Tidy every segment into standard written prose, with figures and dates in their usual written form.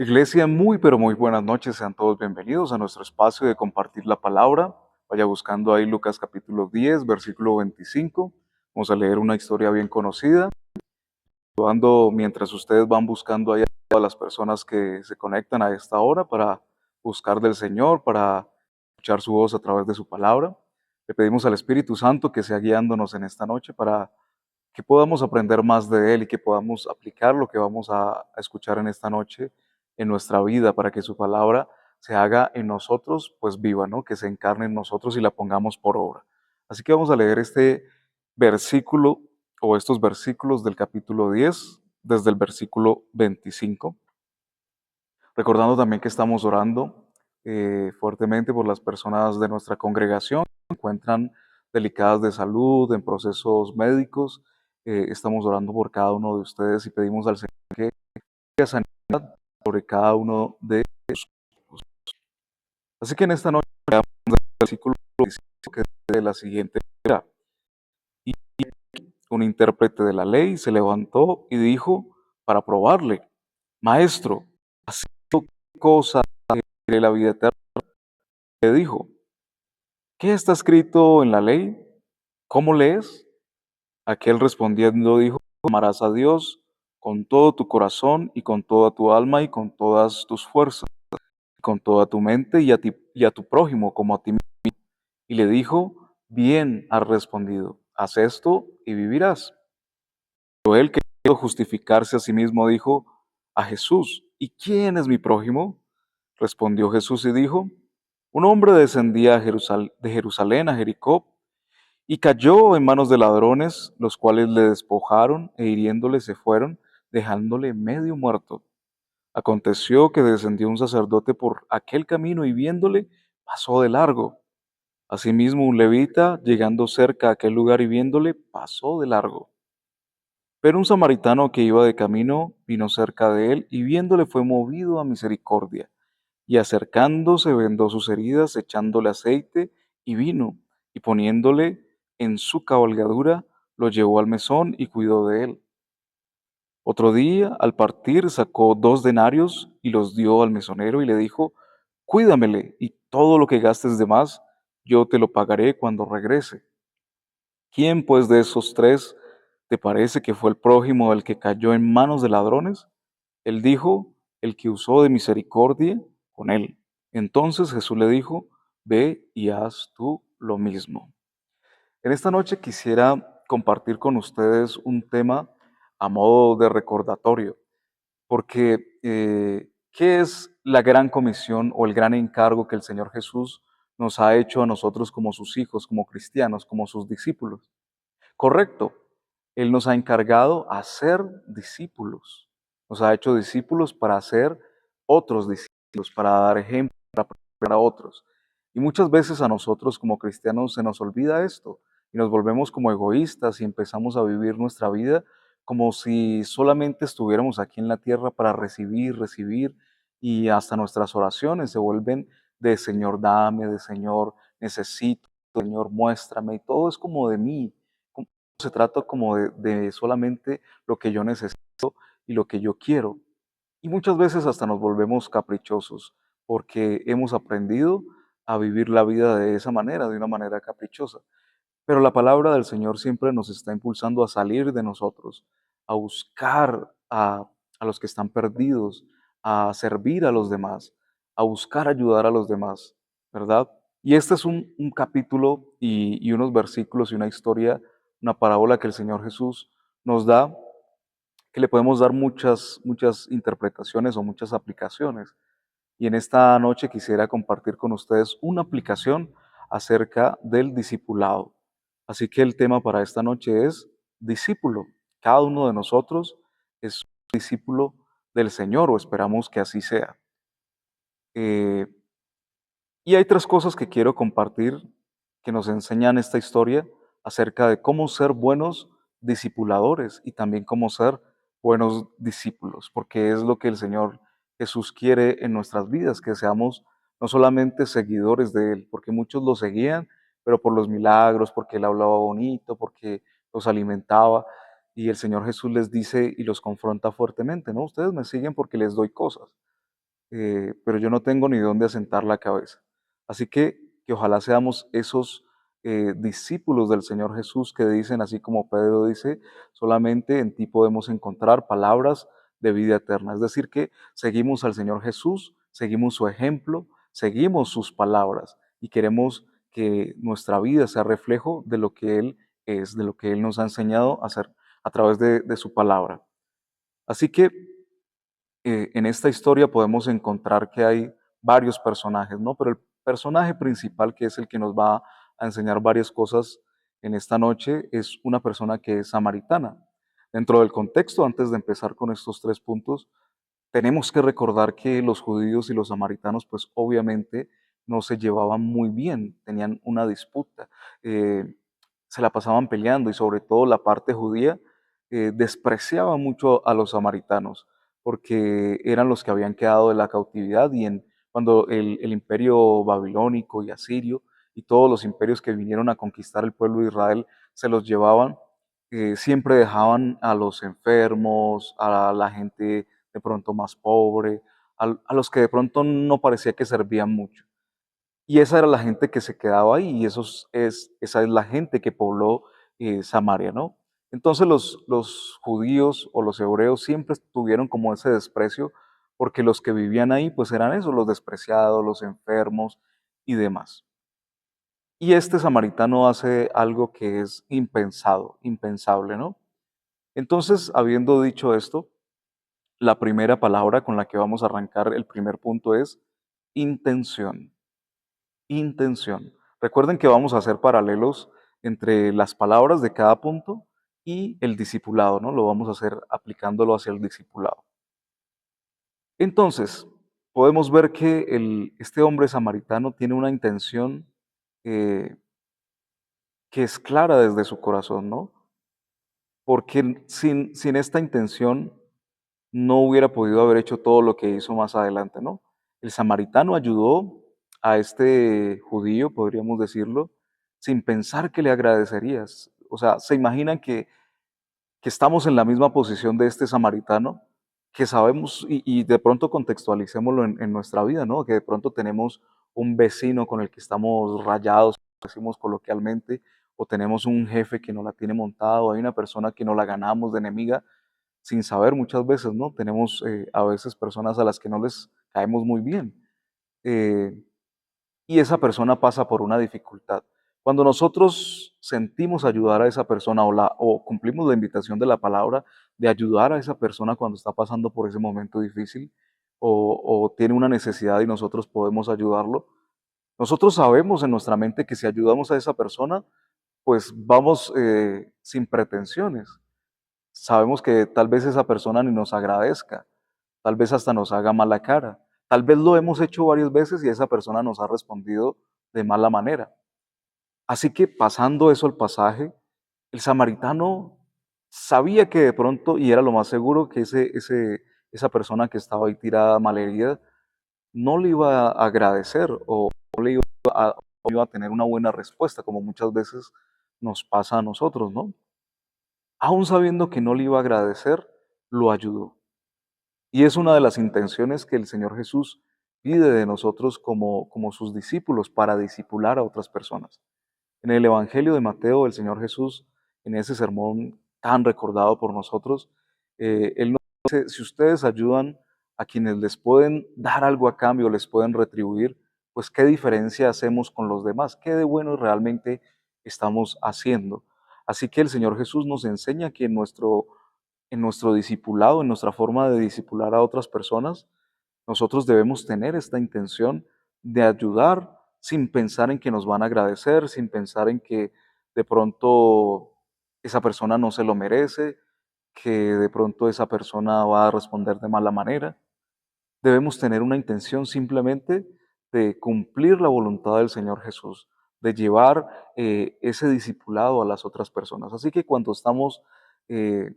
Iglesia, muy pero muy buenas noches, sean todos bienvenidos a nuestro espacio de compartir la palabra. Vaya buscando ahí Lucas capítulo 10, versículo 25. Vamos a leer una historia bien conocida. Mientras ustedes van buscando ahí a todas las personas que se conectan a esta hora para buscar del Señor, para escuchar su voz a través de su palabra. Le pedimos al Espíritu Santo que sea guiándonos en esta noche para que podamos aprender más de Él y que podamos aplicar lo que vamos a escuchar en esta noche en nuestra vida para que su palabra se haga en nosotros, pues viva, ¿no? Que se encarne en nosotros y la pongamos por obra. Así que vamos a leer este versículo o estos versículos del capítulo 10 desde el versículo 25, recordando también que estamos orando fuertemente por las personas de nuestra congregación que se encuentran delicadas de salud, en procesos médicos. Estamos orando por cada uno de ustedes y pedimos al Señor que haya sanidad sobre cada uno de ellos. Así que en esta noche leamos el versículo 25 que dice de la siguiente manera: y un intérprete de la ley se levantó y dijo para probarle: Maestro, ¿haciendo qué cosa quiere la vida eterna? Le dijo: ¿qué está escrito en la ley? ¿Cómo lees? Aquel respondiendo dijo: amarás a Dios con todo tu corazón y con toda tu alma y con todas tus fuerzas, y con toda tu mente y a tu prójimo como a ti mismo. Y le dijo: bien has respondido, haz esto y vivirás. Pero él, queriendo justificarse a sí mismo, dijo a Jesús: ¿y quién es mi prójimo? Respondió Jesús y dijo: un hombre descendía de Jerusalén a Jericó y cayó en manos de ladrones, los cuales le despojaron e hiriéndole se fueron, dejándole medio muerto. Aconteció que descendió un sacerdote por aquel camino y viéndole, pasó de largo. Asimismo un levita, llegando cerca a aquel lugar y viéndole, pasó de largo. Pero un samaritano que iba de camino vino cerca de él y viéndole fue movido a misericordia. Y acercándose vendó sus heridas, echándole aceite y vino, y poniéndole en su cabalgadura, lo llevó al mesón y cuidó de él. Otro día, al partir, sacó 2 denarios y los dio al mesonero y le dijo: cuídamele, y todo lo que gastes de más, yo te lo pagaré cuando regrese. ¿Quién pues de esos tres te parece que fue el prójimo del que cayó en manos de ladrones? Él dijo: el que usó de misericordia con él. Entonces Jesús le dijo: ve y haz tú lo mismo. En esta noche quisiera compartir con ustedes un tema a modo de recordatorio, porque ¿qué es la gran comisión o el gran encargo que el Señor Jesús nos ha hecho a nosotros como sus hijos, como cristianos, como sus discípulos? Correcto. Él nos ha encargado a ser discípulos. Nos ha hecho discípulos para hacer otros discípulos, para dar ejemplo, para preparar a otros. Y muchas veces a nosotros como cristianos se nos olvida esto y nos volvemos como egoístas y empezamos a vivir nuestra vida como si solamente estuviéramos aquí en la tierra para recibir, recibir, y hasta nuestras oraciones se vuelven de Señor dame, de Señor necesito, Señor muéstrame, y todo es como de mí. Se trata como de solamente lo que yo necesito y lo que yo quiero. Y muchas veces hasta nos volvemos caprichosos porque hemos aprendido a vivir la vida de esa manera, de una manera caprichosa. Pero la palabra del Señor siempre nos está impulsando a salir de nosotros, a buscar a los que están perdidos, a servir a los demás, a buscar ayudar a los demás, ¿verdad? Y este es un capítulo y unos versículos y una historia, una parábola que el Señor Jesús nos da, que le podemos dar muchas interpretaciones o muchas aplicaciones. Y en esta noche quisiera compartir con ustedes una aplicación acerca del discipulado. Así que el tema para esta noche es discípulo. Cada uno de nosotros es un discípulo del Señor, o esperamos que así sea. Eh, y hay 3 cosas que quiero compartir que nos enseñan esta historia acerca de cómo ser buenos discipuladores y también cómo ser buenos discípulos, porque es lo que el Señor Jesús quiere en nuestras vidas, que seamos no solamente seguidores de Él, porque muchos lo seguían, pero por los milagros, porque Él hablaba bonito, porque los alimentaba, y el Señor Jesús les dice y los confronta fuertemente, ¿no? Ustedes me siguen porque les doy cosas, pero yo no tengo ni dónde asentar la cabeza. Así que ojalá seamos esos discípulos del Señor Jesús que dicen, así como Pedro dice, solamente en ti podemos encontrar palabras de vida eterna. Es decir, que seguimos al Señor Jesús, seguimos su ejemplo, seguimos sus palabras y queremos que nuestra vida sea reflejo de lo que Él es, de lo que Él nos ha enseñado a hacer a través de su palabra. Así que en esta historia podemos encontrar que hay varios personajes, ¿no? Pero el personaje principal, que es el que nos va a enseñar varias cosas en esta noche, es una persona que es samaritana. Dentro del contexto, antes de empezar con estos tres puntos, tenemos que recordar que los judíos y los samaritanos, pues obviamente no se llevaban muy bien, tenían una disputa, eh, se la pasaban peleando y sobre todo la parte judía despreciaba mucho a los samaritanos porque eran los que habían quedado de la cautividad y cuando el imperio babilónico y asirio y todos los imperios que vinieron a conquistar el pueblo de Israel se los llevaban, siempre dejaban a los enfermos, a la gente de pronto más pobre, a los que de pronto no parecía que servían mucho. Y esa era la gente que se quedaba ahí y esa es la gente que pobló Samaria, ¿no? Entonces los judíos o los hebreos siempre tuvieron como ese desprecio porque los que vivían ahí pues eran esos, los despreciados, los enfermos y demás. Y este samaritano hace algo que es impensado, impensable, ¿no? Entonces, habiendo dicho esto, la primera palabra con la que vamos a arrancar el primer punto es intención. Intención. Recuerden que vamos a hacer paralelos entre las palabras de cada punto y el discipulado, ¿no? Lo vamos a hacer aplicándolo hacia el discipulado. Entonces, podemos ver que este hombre samaritano tiene una intención eh, que es clara desde su corazón, ¿no? Porque sin esta intención no hubiera podido haber hecho todo lo que hizo más adelante, ¿no? El samaritano ayudó a este judío, podríamos decirlo, sin pensar que le agradecerías. O sea, ¿se imaginan que estamos en la misma posición de este samaritano? Que sabemos, y de pronto contextualicémoslo en nuestra vida, ¿no? Que de pronto tenemos un vecino con el que estamos rayados, decimos coloquialmente, o tenemos un jefe que nos la tiene montada, o hay una persona que nos la ganamos de enemiga, sin saber muchas veces, ¿no? Tenemos a veces personas a las que no les caemos muy bien. eh, y esa persona pasa por una dificultad. Cuando nosotros sentimos ayudar a esa persona o cumplimos la invitación de la palabra de ayudar a esa persona cuando está pasando por ese momento difícil o tiene una necesidad y nosotros podemos ayudarlo, nosotros sabemos en nuestra mente que si ayudamos a esa persona, pues vamos sin pretensiones. Sabemos que tal vez esa persona ni nos agradezca, tal vez hasta nos haga mala cara, tal vez lo hemos hecho varias veces y esa persona nos ha respondido de mala manera. Así que pasando eso al pasaje, el samaritano sabía que de pronto, y era lo más seguro, que esa persona que estaba ahí tirada malherida no le iba a agradecer o no iba a tener una buena respuesta, como muchas veces nos pasa a nosotros, ¿no? Aún sabiendo que no le iba a agradecer, lo ayudó. Y es una de las intenciones que el Señor Jesús pide de nosotros como sus discípulos para discipular a otras personas. En el Evangelio de Mateo, el Señor Jesús, en ese sermón tan recordado por nosotros, Él nos dice, si ustedes ayudan a quienes les pueden dar algo a cambio, les pueden retribuir, pues qué diferencia hacemos con los demás, qué de bueno realmente estamos haciendo. Así que el Señor Jesús nos enseña que en nuestro discipulado, en nuestra forma de discipular a otras personas, nosotros debemos tener esta intención de ayudar sin pensar en que nos van a agradecer, sin pensar en que de pronto esa persona no se lo merece, que de pronto esa persona va a responder de mala manera. Debemos tener una intención simplemente de cumplir la voluntad del Señor Jesús, de llevar ese discipulado a las otras personas. Así que cuando estamos eh,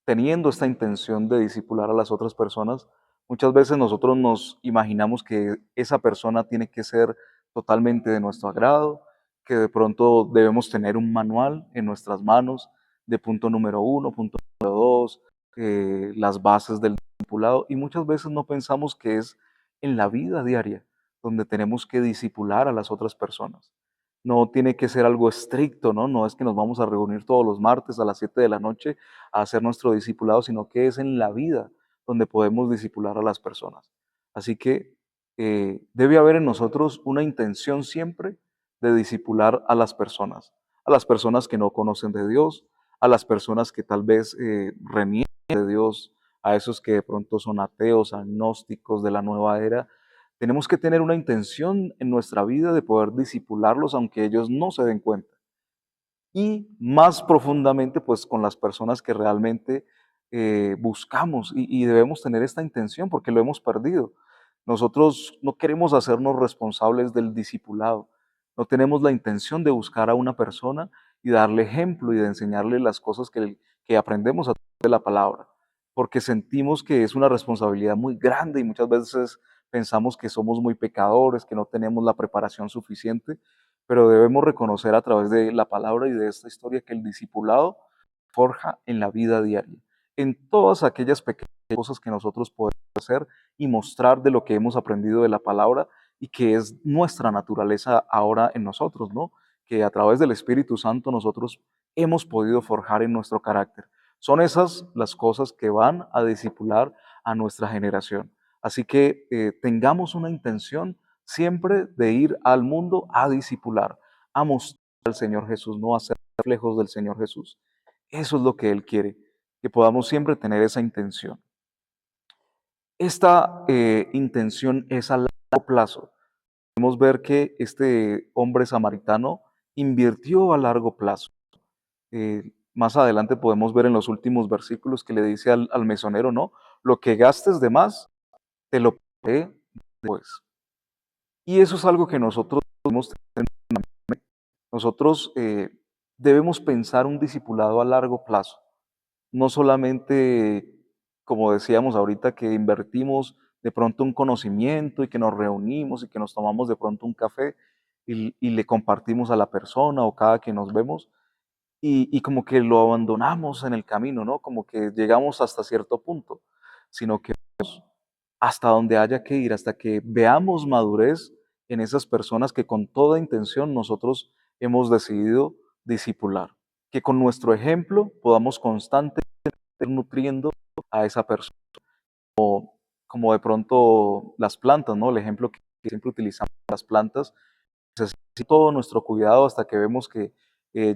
teniendo esta intención de discipular a las otras personas, muchas veces nosotros nos imaginamos que esa persona tiene que ser totalmente de nuestro agrado, que de pronto debemos tener un manual en nuestras manos de punto número uno, punto número dos, las bases del discipulado y muchas veces no pensamos que es en la vida diaria donde tenemos que discipular a las otras personas. No tiene que ser algo estricto, ¿no? No es que nos vamos a reunir todos los martes a las 7 de la noche a hacer nuestro discipulado, sino que es en la vida donde podemos discipular a las personas. Así que debe haber en nosotros una intención siempre de discipular a las personas que no conocen de Dios, a las personas que tal vez reniegan de Dios, a esos que de pronto son ateos, agnósticos de la nueva era. Tenemos que tener una intención en nuestra vida de poder disipularlos aunque ellos no se den cuenta. Y más profundamente, pues con las personas que realmente buscamos y debemos tener esta intención porque lo hemos perdido. Nosotros no queremos hacernos responsables del discipulado. No tenemos la intención de buscar a una persona y darle ejemplo y de enseñarle las cosas que aprendemos a través de la palabra, porque sentimos que es una responsabilidad muy grande y muchas veces pensamos que somos muy pecadores, que no tenemos la preparación suficiente, pero debemos reconocer a través de la palabra y de esta historia que el discipulado forja en la vida diaria, en todas aquellas pequeñas cosas que nosotros podemos hacer y mostrar de lo que hemos aprendido de la palabra y que es nuestra naturaleza ahora en nosotros, ¿no? Que a través del Espíritu Santo nosotros hemos podido forjar en nuestro carácter. Son esas las cosas que van a discipular a nuestra generación. Así que tengamos una intención siempre de ir al mundo a discipular, a mostrar al Señor Jesús, no a ser reflejos del Señor Jesús. Eso es lo que Él quiere, que podamos siempre tener esa intención. Esta intención es a largo plazo. Podemos ver que este hombre samaritano invirtió a largo plazo. Más adelante podemos ver en los últimos versículos que le dice al mesonero, ¿no? Lo que gastes de más, te lo pagaré después. Y eso es algo que nosotros debemos tener. Nosotros debemos pensar un discipulado a largo plazo, no solamente, como decíamos ahorita, que invertimos de pronto un conocimiento y que nos reunimos y que nos tomamos de pronto un café y le compartimos a la persona o cada que nos vemos y como que lo abandonamos en el camino, ¿no? Como que llegamos hasta cierto punto, sino que hasta donde haya que ir, hasta que veamos madurez en esas personas que con toda intención nosotros hemos decidido discipular. Que con nuestro ejemplo podamos constantemente ir nutriendo a esa persona. Como de pronto las plantas, ¿no? El ejemplo que siempre utilizamos, las plantas, necesita todo nuestro cuidado hasta que vemos que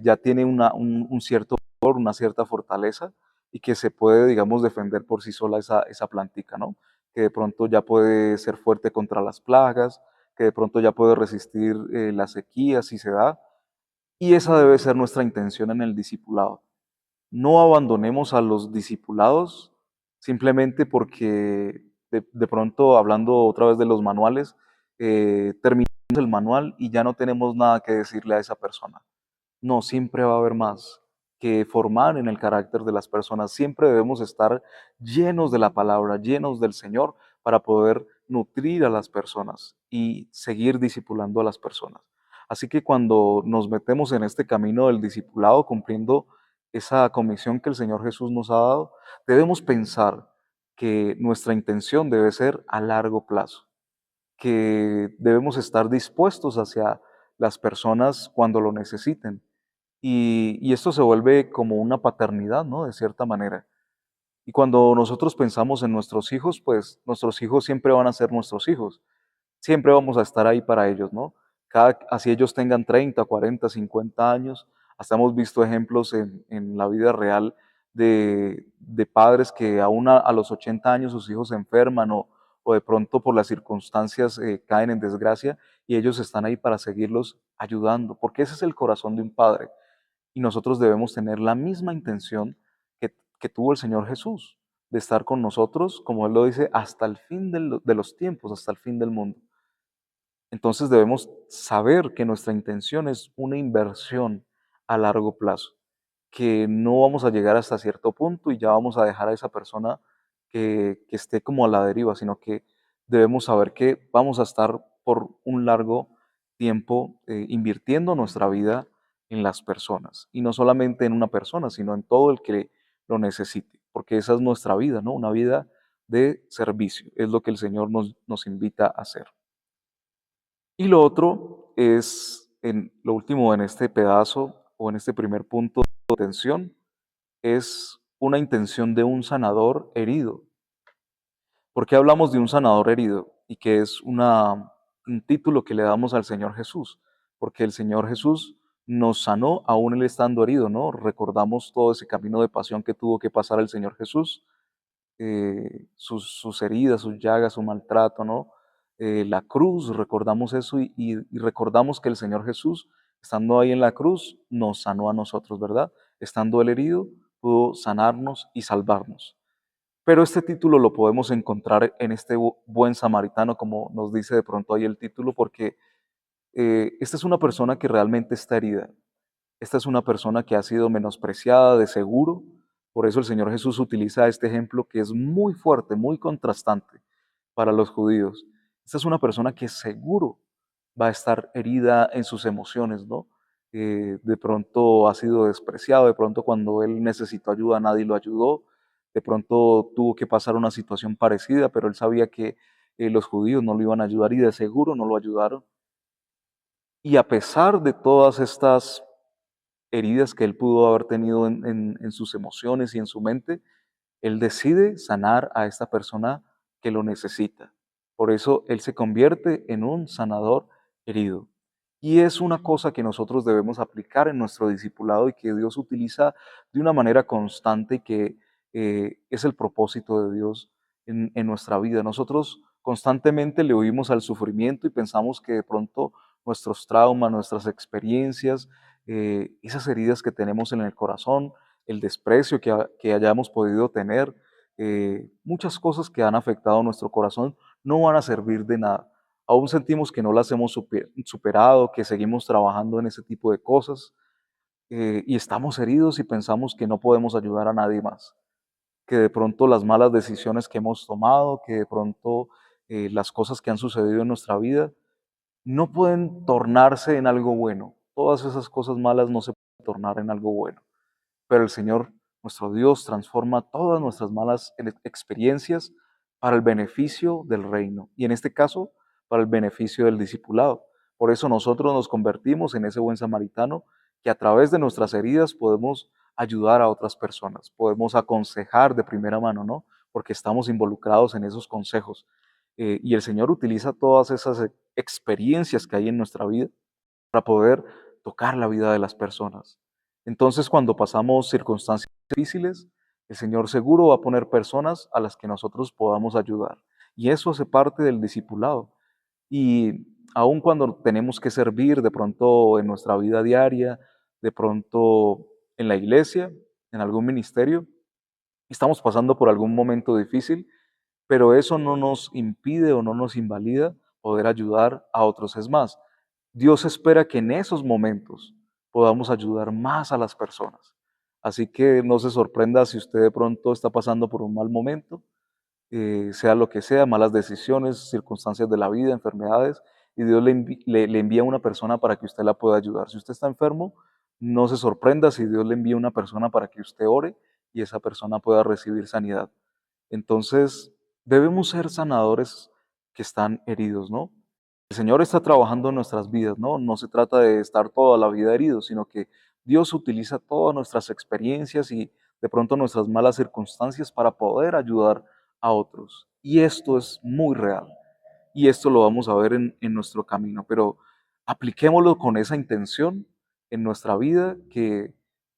ya tiene un cierto valor, una cierta fortaleza y que se puede, digamos, defender por sí sola esa plantica, ¿no? Que de pronto ya puede ser fuerte contra las plagas, que de pronto ya puede resistir la sequía si se da. Y esa debe ser nuestra intención en el discipulado. No abandonemos a los discipulados simplemente porque de pronto, hablando otra vez de los manuales, terminamos el manual y ya no tenemos nada que decirle a esa persona. No, siempre va a haber más que formar en el carácter de las personas. Siempre debemos estar llenos de la palabra, llenos del Señor para poder nutrir a las personas y seguir discipulando a las personas. Así que cuando nos metemos en este camino del discipulado, cumpliendo esa comisión que el Señor Jesús nos ha dado, debemos pensar que nuestra intención debe ser a largo plazo, que debemos estar dispuestos hacia las personas cuando lo necesiten. Y esto se vuelve como una paternidad, ¿no? De cierta manera. Y cuando nosotros pensamos en nuestros hijos, pues nuestros hijos siempre van a ser nuestros hijos. Siempre vamos a estar ahí para ellos, ¿no? Así ellos tengan 30, 40, 50 años. Hasta hemos visto ejemplos en la vida real de padres que aún a los 80 años sus hijos se enferman o de pronto por las circunstancias caen en desgracia y ellos están ahí para seguirlos ayudando, porque ese es el corazón de un padre. Y nosotros debemos tener la misma intención que tuvo el Señor Jesús, de estar con nosotros, como Él lo dice, hasta el fin de los tiempos, hasta el fin del mundo. Entonces debemos saber que nuestra intención es una inversión a largo plazo, que no vamos a llegar hasta cierto punto y ya vamos a dejar a esa persona que esté como a la deriva, sino que debemos saber que vamos a estar por un largo tiempo invirtiendo nuestra vida en las personas, y no solamente en una persona, sino en todo el que lo necesite. porque esa es nuestra vida, ¿no? Una vida de servicio, es lo que el Señor nos invita a hacer. Y lo otro es, en lo último en este pedazo o en este primer punto de atención, es una intención de un sanador herido. ¿Por qué hablamos de un sanador herido? Y que es un título que le damos al Señor Jesús, porque el Señor Jesús nos sanó aún él estando herido, ¿no? Recordamos todo ese camino de pasión que tuvo que pasar el Señor Jesús, sus heridas, sus llagas, su maltrato, ¿no? La cruz, recordamos eso y recordamos que el Señor Jesús, estando ahí en la cruz, nos sanó a nosotros, ¿verdad? Estando él herido, pudo sanarnos y salvarnos. Pero este título lo podemos encontrar en este buen samaritano, como nos dice de pronto ahí el título, porque esta es una persona que realmente está herida. Esta es una persona que ha sido menospreciada de seguro. Por eso el Señor Jesús utiliza este ejemplo que es muy fuerte, muy contrastante para los judíos. Esta es una persona que seguro va a estar herida en sus emociones, ¿no? De pronto ha sido despreciado, de pronto cuando él necesitó ayuda nadie lo ayudó, de pronto tuvo que pasar una situación parecida, pero él sabía que los judíos no lo iban a ayudar y de seguro no lo ayudaron. Y a pesar de todas estas heridas que él pudo haber tenido en sus emociones y en su mente, él decide sanar a esta persona que lo necesita. Por eso él se convierte en un sanador herido. Y es una cosa que nosotros debemos aplicar en nuestro discipulado y que Dios utiliza de una manera constante y que es el propósito de Dios en nuestra vida. Nosotros constantemente le oímos al sufrimiento y pensamos que de pronto nuestros traumas, nuestras experiencias, esas heridas que tenemos en el corazón, el desprecio que hayamos podido tener, muchas cosas que han afectado nuestro corazón no van a servir de nada. Aún sentimos que no las hemos superado, que seguimos trabajando en ese tipo de cosas y estamos heridos y pensamos que no podemos ayudar a nadie más, que de pronto las malas decisiones que hemos tomado, que de pronto las cosas que han sucedido en nuestra vida no pueden tornarse en algo bueno. Todas esas cosas malas no se pueden tornar en algo bueno. Pero el Señor, nuestro Dios, transforma todas nuestras malas experiencias para el beneficio del reino y en este caso para el beneficio del discipulado. Por eso nosotros nos convertimos en ese buen samaritano que a través de nuestras heridas podemos ayudar a otras personas, podemos aconsejar de primera mano, ¿no? Porque estamos involucrados en esos consejos. Y el Señor utiliza todas esas experiencias que hay en nuestra vida para poder tocar la vida de las personas. Entonces, cuando pasamos circunstancias difíciles, el Señor seguro va a poner personas a las que nosotros podamos ayudar. Y eso hace parte del discipulado. Y aun cuando tenemos que servir de pronto en nuestra vida diaria, de pronto en la iglesia, en algún ministerio, estamos pasando por algún momento difícil, pero eso no nos impide o no nos invalida poder ayudar a otros. Es más, Dios espera que en esos momentos podamos ayudar más a las personas. Así que no se sorprenda si usted de pronto está pasando por un mal momento, sea lo que sea, malas decisiones, circunstancias de la vida, enfermedades, y Dios le envía una persona para que usted la pueda ayudar. Si usted está enfermo, no se sorprenda si Dios le envía una persona para que usted ore y esa persona pueda recibir sanidad. Entonces, debemos ser sanadores que están heridos, ¿no? El Señor está trabajando en nuestras vidas, ¿no? No se trata de estar toda la vida heridos, sino que Dios utiliza todas nuestras experiencias y de pronto nuestras malas circunstancias para poder ayudar a otros. Y esto es muy real. Y esto lo vamos a ver en nuestro camino, pero apliquémoslo con esa intención en nuestra vida, que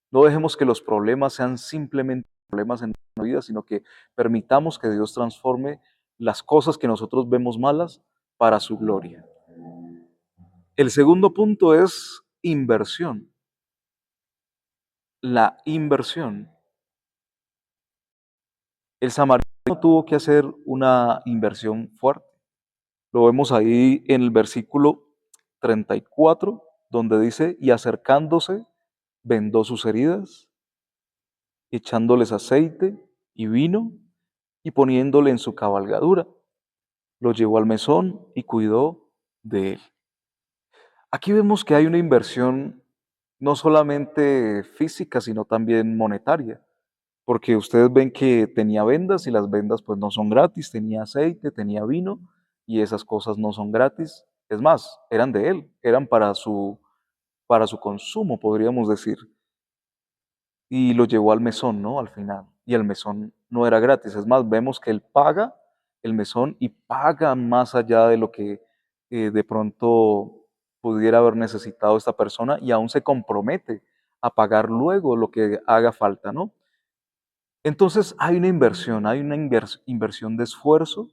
no dejemos que los problemas sean simplemente problemas en nuestra vida, sino que permitamos que Dios transforme las cosas que nosotros vemos malas para su gloria. El segundo punto es inversión. La inversión. El samaritano tuvo que hacer una inversión fuerte. Lo vemos ahí en el versículo 34, donde dice, y acercándose, vendó sus heridas, echándoles aceite y vino, y poniéndole en su cabalgadura, lo llevó al mesón y cuidó de él. Aquí vemos que hay una inversión no solamente física, sino también monetaria, porque ustedes ven que tenía vendas y las vendas pues no son gratis, tenía aceite, tenía vino y esas cosas no son gratis. Es más, eran de él, eran para su consumo, podríamos decir. Y lo llevó al mesón, ¿no? Al final. Y el mesón no era gratis. Es más, vemos que él paga el mesón y paga más allá de lo que de pronto pudiera haber necesitado esta persona y aún se compromete a pagar luego lo que haga falta, ¿no? Entonces hay una inversión, hay una inversión de esfuerzo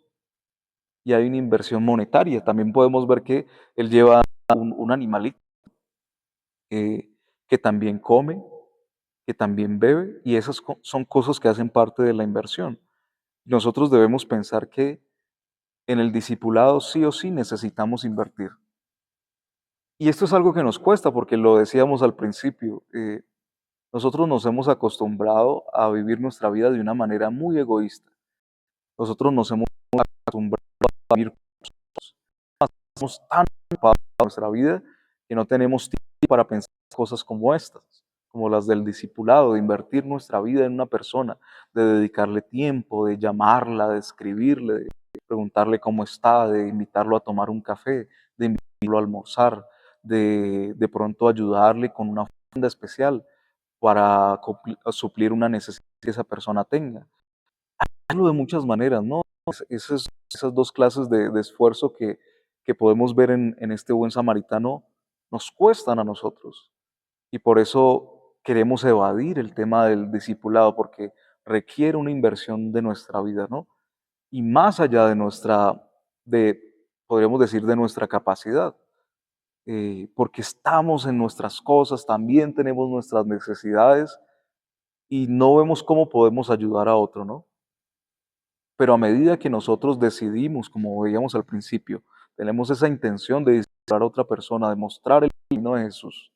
y hay una inversión monetaria. También podemos ver que él lleva un animalito eh, que también come, que también bebe, y esas son cosas que hacen parte de la inversión. Nosotros debemos pensar que en el discipulado sí o sí necesitamos invertir. Y esto es algo que nos cuesta, porque lo decíamos al principio, nosotros nos hemos acostumbrado a vivir nuestra vida de una manera muy egoísta. Nosotros nos hemos acostumbrado a vivir, estamos tan ocupados en nuestra vida que no tenemos tiempo para pensar cosas como estas, como las del discipulado, de invertir nuestra vida en una persona, de dedicarle tiempo, de llamarla, de escribirle, de preguntarle cómo está, de invitarlo a tomar un café, de invitarlo a almorzar, de pronto ayudarle con una ofrenda especial para suplir una necesidad que esa persona tenga. Hacerlo de muchas maneras, ¿no? Esas dos clases de esfuerzo que podemos ver en este buen samaritano nos cuestan a nosotros. Y por eso queremos evadir el tema del discipulado, porque requiere una inversión de nuestra vida, ¿no? Y más allá de podríamos decir, de nuestra capacidad, porque estamos en nuestras cosas, también tenemos nuestras necesidades y no vemos cómo podemos ayudar a otro, ¿no? Pero a medida que nosotros decidimos, como veíamos al principio, tenemos esa intención de discipular a otra persona, de mostrar el camino de Jesús,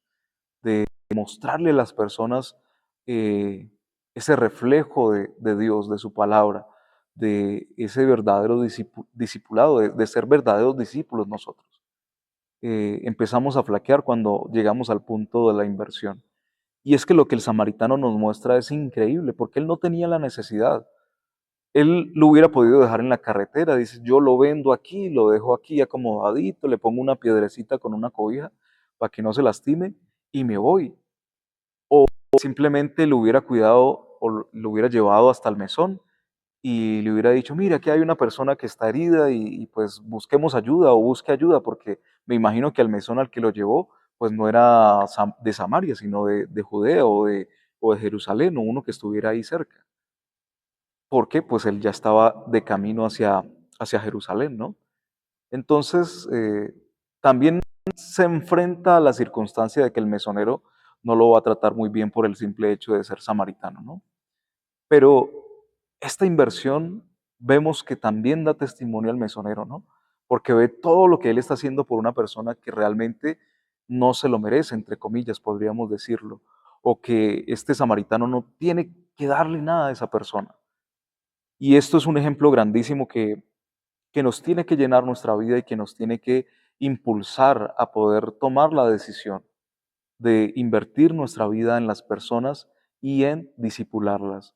de mostrarle a las personas ese reflejo de Dios, de su palabra, de ese verdadero discipulado, de ser verdaderos discípulos nosotros. Empezamos a flaquear cuando llegamos al punto de la inversión. Y es que lo que el samaritano nos muestra es increíble, porque él no tenía la necesidad. Él lo hubiera podido dejar en la carretera, dice, yo lo vendo aquí, lo dejo aquí acomodadito, le pongo una piedrecita con una cobija para que no se lastime y me voy. O simplemente lo hubiera cuidado o lo hubiera llevado hasta el mesón y le hubiera dicho, mira, aquí hay una persona que está herida y pues busquemos ayuda o busque ayuda, porque me imagino que al mesón al que lo llevó, pues no era de Samaria, sino de Judea o de Jerusalén, o uno que estuviera ahí cerca, porque pues él ya estaba de camino hacia Jerusalén, ¿no? Entonces, también se enfrenta a la circunstancia de que el mesonero no lo va a tratar muy bien por el simple hecho de ser samaritano, ¿no? Pero esta inversión vemos que también da testimonio al mesonero, ¿no? Porque ve todo lo que él está haciendo por una persona que realmente no se lo merece, entre comillas, podríamos decirlo, o que este samaritano no tiene que darle nada a esa persona. Y esto es un ejemplo grandísimo que nos tiene que llenar nuestra vida y que nos tiene que impulsar a poder tomar la decisión de invertir nuestra vida en las personas y en disipularlas.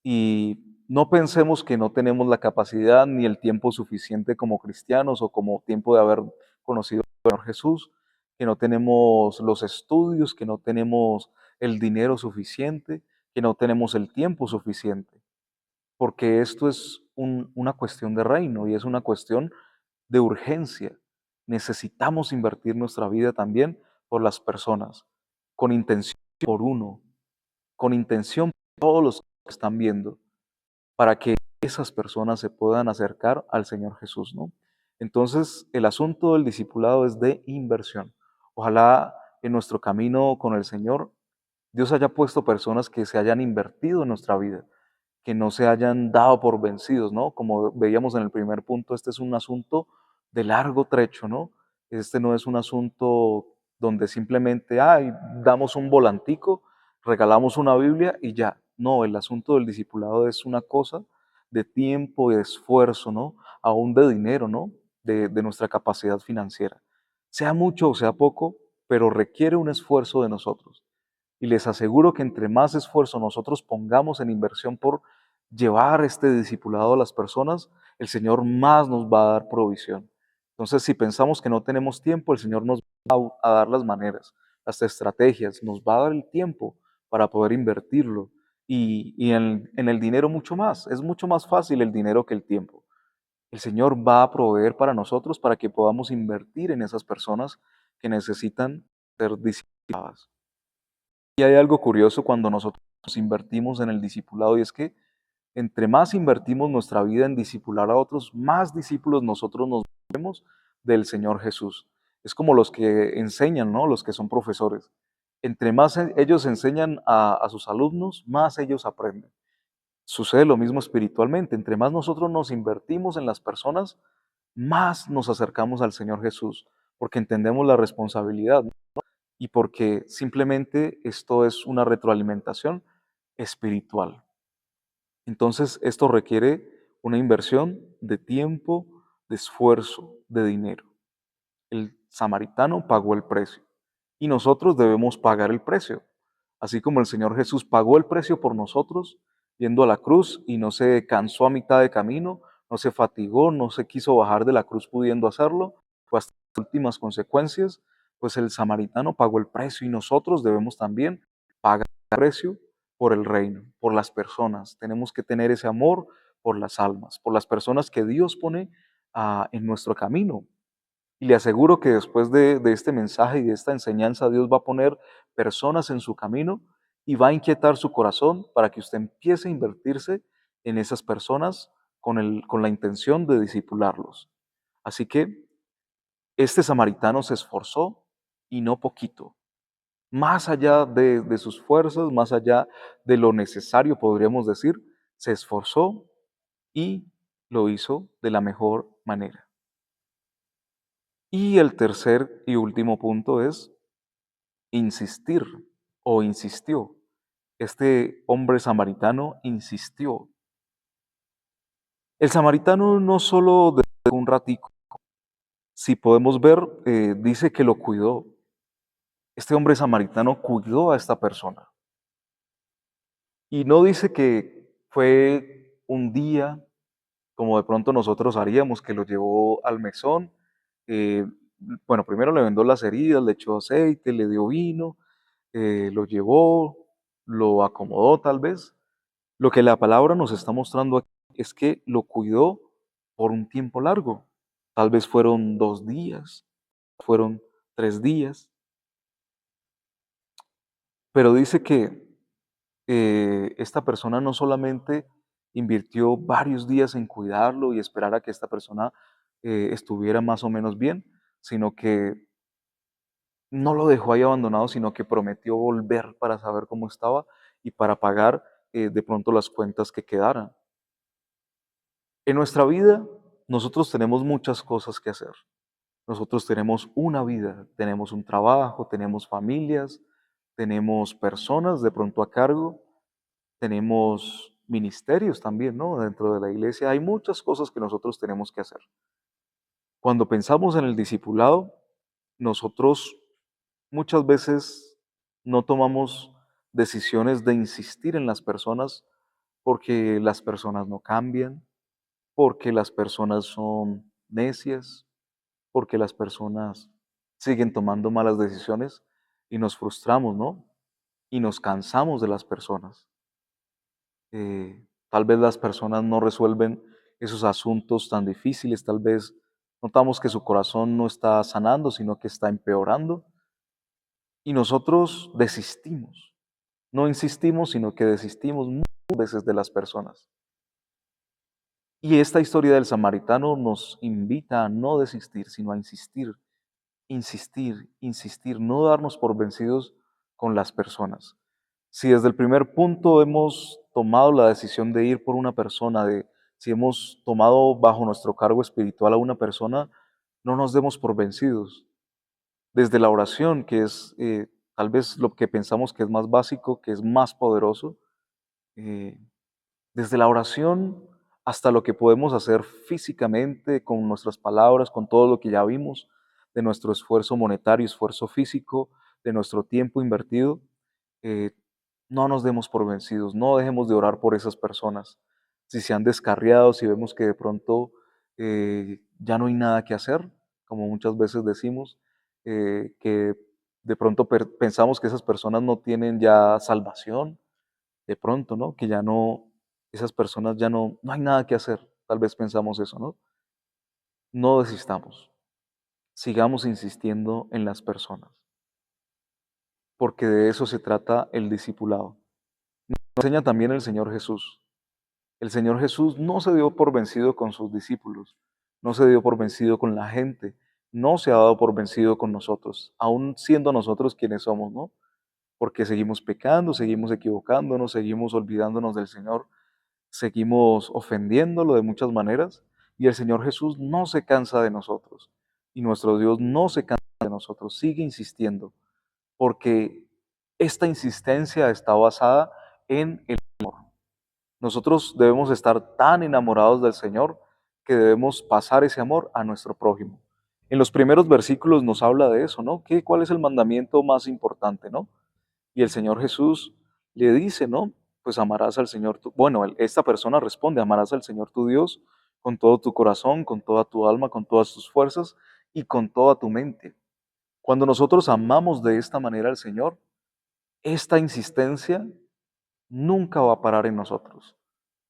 Y no pensemos que no tenemos la capacidad ni el tiempo suficiente como cristianos o como tiempo de haber conocido al Señor Jesús, que no tenemos los estudios, que no tenemos el dinero suficiente, que no tenemos el tiempo suficiente, porque esto es una cuestión de reino y es una cuestión de urgencia. Necesitamos invertir nuestra vida también por las personas, con intención por uno, con intención por todos los que están viendo, para que esas personas se puedan acercar al Señor Jesús, ¿no? Entonces, el asunto del discipulado es de inversión. Ojalá en nuestro camino con el Señor, Dios haya puesto personas que se hayan invertido en nuestra vida, que no se hayan dado por vencidos, ¿no? Como veíamos en el primer punto, este es un asunto de largo trecho, ¿no? Este no es un asunto donde simplemente, ay, damos un volantico, regalamos una Biblia y ya. No, el asunto del discipulado es una cosa de tiempo y de esfuerzo, ¿no? Aún de dinero, ¿no? De nuestra capacidad financiera. Sea mucho o sea poco, pero requiere un esfuerzo de nosotros. Y les aseguro que entre más esfuerzo nosotros pongamos en inversión por llevar este discipulado a las personas, el Señor más nos va a dar provisión. Entonces, si pensamos que no tenemos tiempo, el Señor nos va a dar las maneras, las estrategias, nos va a dar el tiempo para poder invertirlo. Y en el dinero mucho más. Es mucho más fácil el dinero que el tiempo. El Señor va a proveer para nosotros para que podamos invertir en esas personas que necesitan ser discipuladas. Y hay algo curioso cuando nosotros invertimos en el discipulado, y es que entre más invertimos nuestra vida en discipular a otros, más discípulos nosotros nos vemos del Señor Jesús. Es como los que enseñan, ¿no? Los que son profesores. Entre más ellos enseñan a sus alumnos, más ellos aprenden. Sucede lo mismo espiritualmente. Entre más nosotros nos invertimos en las personas, más nos acercamos al Señor Jesús, porque entendemos la responsabilidad, ¿no? Y porque simplemente esto es una retroalimentación espiritual. Entonces, esto requiere una inversión de tiempo, de esfuerzo, de dinero. El samaritano pagó el precio y nosotros debemos pagar el precio. Así como el Señor Jesús pagó el precio por nosotros, yendo a la cruz y no se cansó a mitad de camino, no se fatigó, no se quiso bajar de la cruz pudiendo hacerlo, fue hasta las últimas consecuencias, pues el samaritano pagó el precio y nosotros debemos también pagar el precio por el reino, por las personas. Tenemos que tener ese amor por las almas, por las personas que Dios pone en nuestro camino. Y le aseguro que después de este mensaje y de esta enseñanza, Dios va a poner personas en su camino y va a inquietar su corazón para que usted empiece a invertirse en esas personas con la intención de discipularlos. Así que este samaritano se esforzó y no poquito. Más allá de sus fuerzas, más allá de lo necesario, podríamos decir, se esforzó y lo hizo de la mejor manera. Y el tercer y último punto es insistir o insistió. Este hombre samaritano insistió. El samaritano no solo dedicó un ratico, si podemos ver, dice que lo cuidó. Este hombre samaritano cuidó a esta persona. Y no dice que fue un día, como de pronto nosotros haríamos, que lo llevó al mesón. eh, bueno, primero le vendó las heridas, le echó aceite, le dio vino, lo llevó, lo acomodó tal vez. Lo que la palabra nos está mostrando aquí es que lo cuidó por un tiempo largo. Tal vez fueron 2 días, fueron 3 días, pero dice que esta persona no solamente invirtió varios días en cuidarlo y esperar a que esta persona estuviera más o menos bien, sino que no lo dejó ahí abandonado, sino que prometió volver para saber cómo estaba y para pagar de pronto las cuentas que quedaran. En nuestra vida, nosotros tenemos muchas cosas que hacer. Nosotros tenemos una vida, tenemos un trabajo, tenemos familias, tenemos personas de pronto a cargo, tenemos ministerios también, ¿no? Dentro de la iglesia hay muchas cosas que nosotros tenemos que hacer. Cuando pensamos en el discipulado, nosotros muchas veces no tomamos decisiones de insistir en las personas porque las personas no cambian, porque las personas son necias, porque las personas siguen tomando malas decisiones y nos frustramos, ¿no? Y nos cansamos de las personas. Tal vez las personas no resuelven esos asuntos tan difíciles, tal vez notamos que su corazón no está sanando, sino que está empeorando y nosotros desistimos. No insistimos, sino que desistimos muchas veces de las personas. Y esta historia del samaritano nos invita a no desistir, sino a insistir, insistir, insistir, no darnos por vencidos con las personas. Si desde el primer punto hemos tomado la decisión de ir por una persona, si hemos tomado bajo nuestro cargo espiritual a una persona, no nos demos por vencidos. Desde la oración, que es tal vez lo que pensamos que es más básico, que es más poderoso, eh, desde la oración hasta lo que podemos hacer físicamente con nuestras palabras, con todo lo que ya vimos, de nuestro esfuerzo monetario, esfuerzo físico, de nuestro tiempo invertido, eh, no nos demos por vencidos, no dejemos de orar por esas personas. Si se han descarriado, si vemos que de pronto ya no hay nada que hacer, como muchas veces decimos, que de pronto pensamos que esas personas no tienen ya salvación, de pronto, ¿no? Que ya no, esas personas ya no hay nada que hacer. Tal vez pensamos eso, ¿no? No desistamos, sigamos insistiendo en las personas, porque de eso se trata el discipulado. Nos enseña también el Señor Jesús. El Señor Jesús no se dio por vencido con sus discípulos, no se dio por vencido con la gente, no se ha dado por vencido con nosotros, aun siendo nosotros quienes somos, ¿no? Porque seguimos pecando, seguimos equivocándonos, seguimos olvidándonos del Señor, seguimos ofendiéndolo de muchas maneras, y el Señor Jesús no se cansa de nosotros, y nuestro Dios no se cansa de nosotros, sigue insistiendo, porque esta insistencia está basada en el amor. Nosotros debemos estar tan enamorados del Señor que debemos pasar ese amor a nuestro prójimo. En los primeros versículos nos habla de eso, ¿no? ¿Cuál es el mandamiento más importante, no? Y el Señor Jesús le dice, ¿no? Pues amarás al Señor, bueno, esta persona responde, amarás al Señor tu Dios con todo tu corazón, con toda tu alma, con todas tus fuerzas y con toda tu mente. Cuando nosotros amamos de esta manera al Señor, esta insistencia nunca va a parar en nosotros.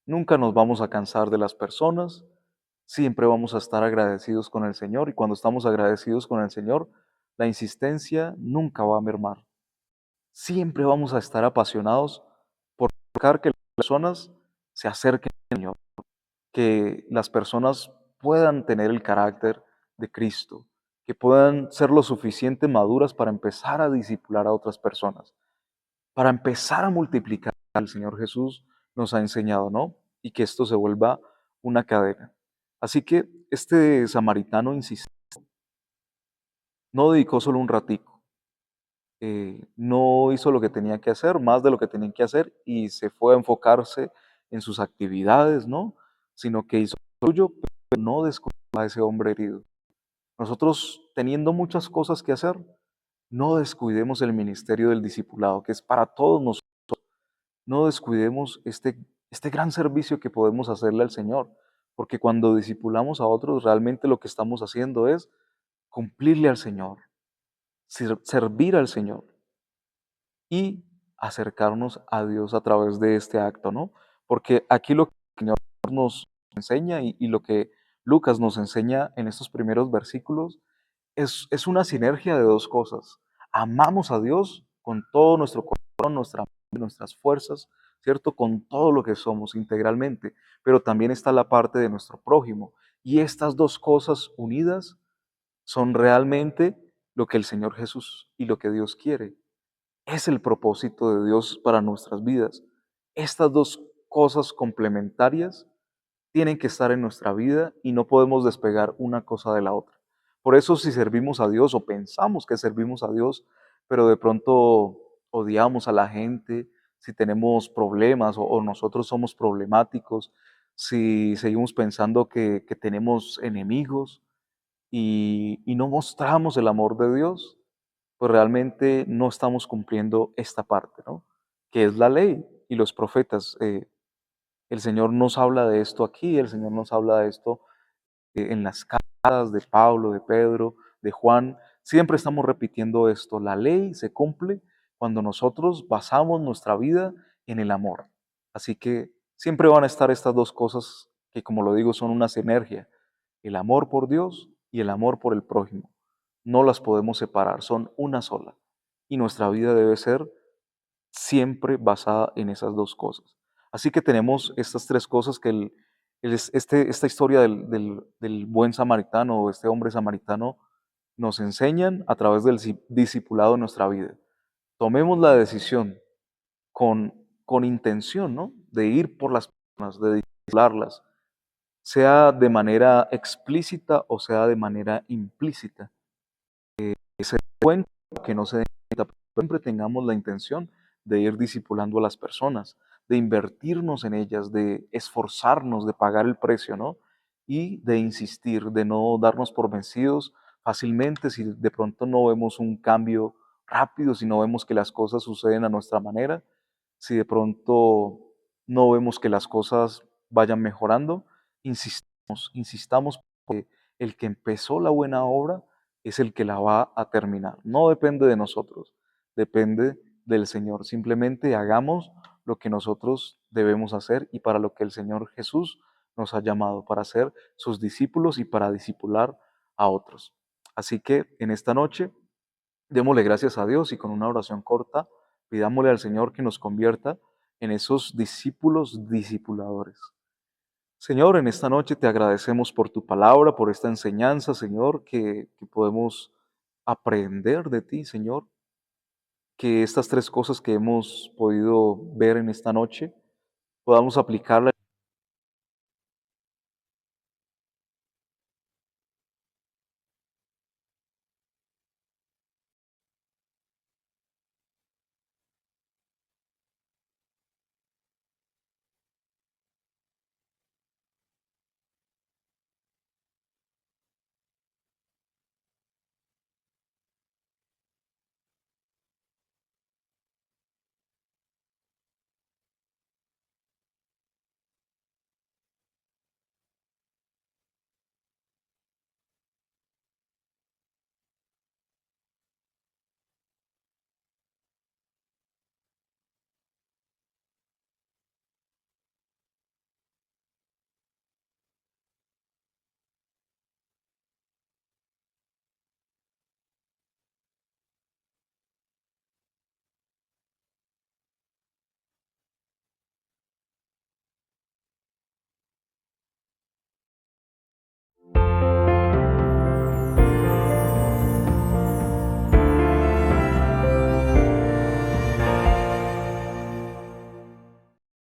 Nunca nos vamos a cansar de las personas, siempre vamos a estar agradecidos con el Señor y cuando estamos agradecidos con el Señor, la insistencia nunca va a mermar. Siempre vamos a estar apasionados por buscar que las personas se acerquen al Señor, que las personas puedan tener el carácter de Cristo, que puedan ser lo suficiente maduras para empezar a discipular a otras personas, para empezar a multiplicar. El Señor Jesús nos ha enseñado, ¿no? Y que esto se vuelva una cadena. Así que este samaritano insistió, no dedicó solo un ratico, no hizo lo que tenía que hacer, más de lo que tenía que hacer, y se fue a enfocarse en sus actividades, ¿no? Sino que hizo lo suyo, pero no descuidó a ese hombre herido. Nosotros, teniendo muchas cosas que hacer, no descuidemos el ministerio del discipulado, que es para todos nosotros. No descuidemos este gran servicio que podemos hacerle al Señor, porque cuando discipulamos a otros, realmente lo que estamos haciendo es cumplirle al Señor, servir al Señor y acercarnos a Dios a través de este acto, ¿no? Porque aquí lo que el Señor nos enseña y lo que Lucas nos enseña en estos primeros versículos es una sinergia de dos cosas. Amamos a Dios con todo nuestro corazón, nuestras fuerzas, ¿cierto? Con todo lo que somos integralmente, pero también está la parte de nuestro prójimo. Y estas dos cosas unidas son realmente lo que el Señor Jesús y lo que Dios quiere. Es el propósito de Dios para nuestras vidas. Estas dos cosas complementarias tienen que estar en nuestra vida y no podemos despegar una cosa de la otra. Por eso si servimos a Dios o pensamos que servimos a Dios, pero de pronto odiamos a la gente, si tenemos problemas o nosotros somos problemáticos, si seguimos pensando que tenemos enemigos y no mostramos el amor de Dios, pues realmente no estamos cumpliendo esta parte, ¿no? Que es la ley y los profetas. El Señor nos habla de esto aquí, el Señor nos habla de esto en las cartas de Pablo, de Pedro, de Juan. Siempre estamos repitiendo esto. La ley se cumple cuando nosotros basamos nuestra vida en el amor. Así que siempre van a estar estas dos cosas que, como lo digo, son una sinergia. El amor por Dios y el amor por el prójimo. No las podemos separar, son una sola. Y nuestra vida debe ser siempre basada en esas dos cosas. Así que tenemos estas tres cosas que esta historia del buen samaritano o este hombre samaritano nos enseñan a través del discipulado en nuestra vida. Tomemos la decisión con, con intención, ¿no? De ir por las personas, de discipularlas, sea de manera explícita o sea de manera implícita. Que se den cuenta, que no se den cuenta, pero siempre tengamos la intención de ir discipulando a las personas, de invertirnos en ellas, de esforzarnos, de pagar el precio, ¿no? Y de insistir, de no darnos por vencidos fácilmente si de pronto no vemos un cambio rápido, si no vemos que las cosas suceden a nuestra manera, si de pronto no vemos que las cosas vayan mejorando, insistamos porque el que empezó la buena obra es el que la va a terminar. No depende de nosotros, depende del Señor. Simplemente hagamos lo que nosotros debemos hacer y para lo que el Señor Jesús nos ha llamado, para ser sus discípulos y para discipular a otros. Así que en esta noche, démosle gracias a Dios y con una oración corta, pidámosle al Señor que nos convierta en esos discípulos discipuladores. Señor, en esta noche te agradecemos por tu palabra, por esta enseñanza, Señor, que podemos aprender de ti, Señor, que estas tres cosas que hemos podido ver en esta noche podamos aplicarlas